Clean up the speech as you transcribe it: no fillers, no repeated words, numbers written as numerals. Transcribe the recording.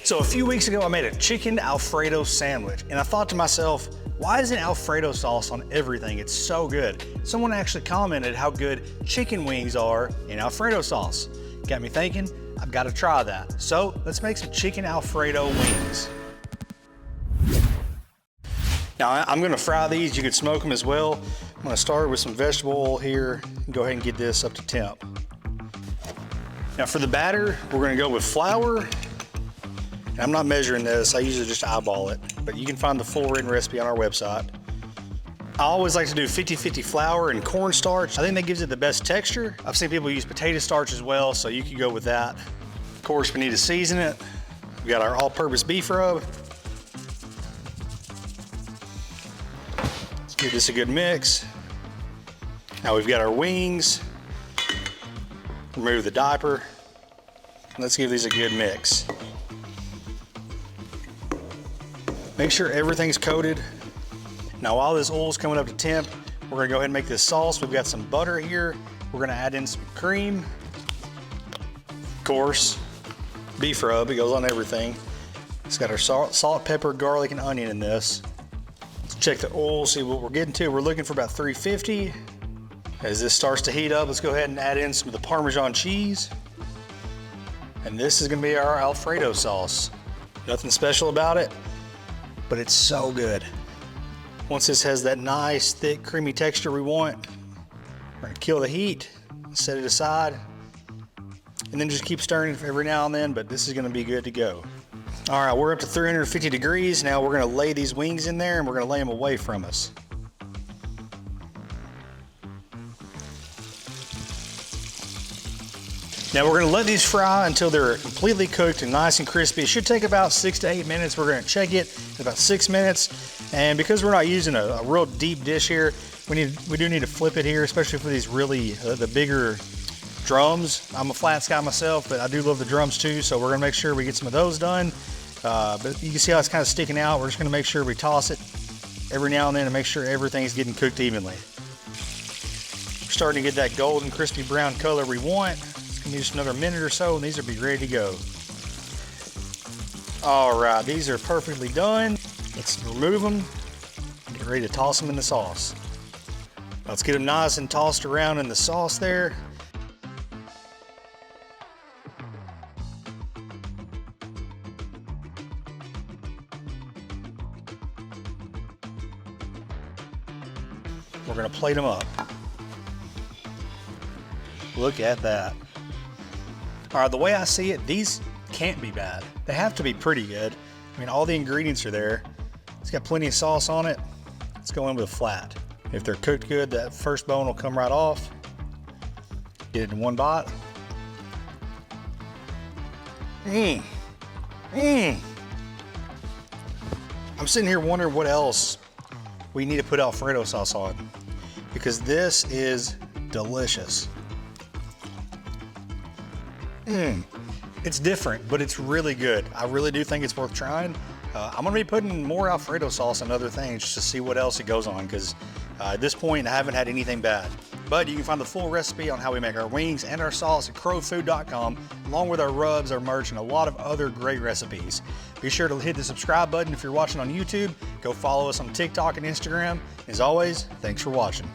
So a few weeks ago, I made a chicken Alfredo sandwich, and I thought to myself, why isn't Alfredo sauce on everything? It's so good. Someone actually commented how good chicken wings are in Alfredo sauce. Got me thinking, I've got to try that. So let's make some chicken Alfredo wings. Now I'm gonna fry these, you could smoke them as well. I'm gonna start with some vegetable oil here and go ahead and get this up to temp. Now for the batter, we're gonna go with flour. And I'm not measuring this, I usually just eyeball it, but you can find the full written recipe on our website. I always like to do 50-50 flour and cornstarch. I think that gives it the best texture. I've seen people use potato starch as well, so you can go with that. Of course, we need to season it. We got our all-purpose beef rub. Let's give this a good mix. Now we've got our wings. Remove the diaper. Let's give these a good mix. Make sure everything's coated. Now while this oil's coming up to temp, we're gonna go ahead and make this sauce. We've got some butter here. We're gonna add in some cream. Of course, beef rub, it goes on everything. It's got our salt, pepper, garlic, and onion in this. Let's check the oil, see what we're getting to. We're looking for about 350. As this starts to heat up, let's go ahead and add in some of the Parmesan cheese. And this is gonna be our Alfredo sauce. Nothing special about it, but it's so good. Once this has that nice, thick, creamy texture we want, we're gonna kill the heat, set it aside, and then just keep stirring every now and then, but this is gonna be good to go. All right, we're up to 350 degrees. Now we're gonna lay these wings in there and we're gonna lay them away from us. Now we're gonna let these fry until they're completely cooked and nice and crispy. It should take about 6 to 8 minutes. We're gonna check it in about 6 minutes. And because we're not using a real deep dish here, we do need to flip it here, especially for these really, the bigger drums. I'm a flats guy myself, but I do love the drums too, so we're gonna make sure we get some of those done. But you can see how it's kind of sticking out. We're just gonna make sure we toss it every now and then to make sure everything's getting cooked evenly. We're starting to get that golden, crispy brown color we want. Give me just another minute or so and these will be ready to go. All right, these are perfectly done. Let's remove them, get ready to toss them in the sauce. Let's get them nice and tossed around in the sauce there. We're gonna plate them up. Look at that. All right, the way I see it, these can't be bad. They have to be pretty good. I mean, all the ingredients are there. It's got plenty of sauce on it. Let's go in with a flat. If they're cooked good, that first bone will come right off. Get it in one bite. I'm sitting here wondering what else we need to put Alfredo sauce on, because this is delicious. It's different, but it's really good. I really do think it's worth trying. I'm gonna be putting more Alfredo sauce on other things just to see what else it goes on, because at this point I haven't had anything bad. But you can find the full recipe on how we make our wings and our sauce at crowfood.com, along with our rubs, our merch, and a lot of other great recipes. Be sure to hit the subscribe button if you're watching on YouTube. Go follow us on TikTok and Instagram. As always, thanks for watching.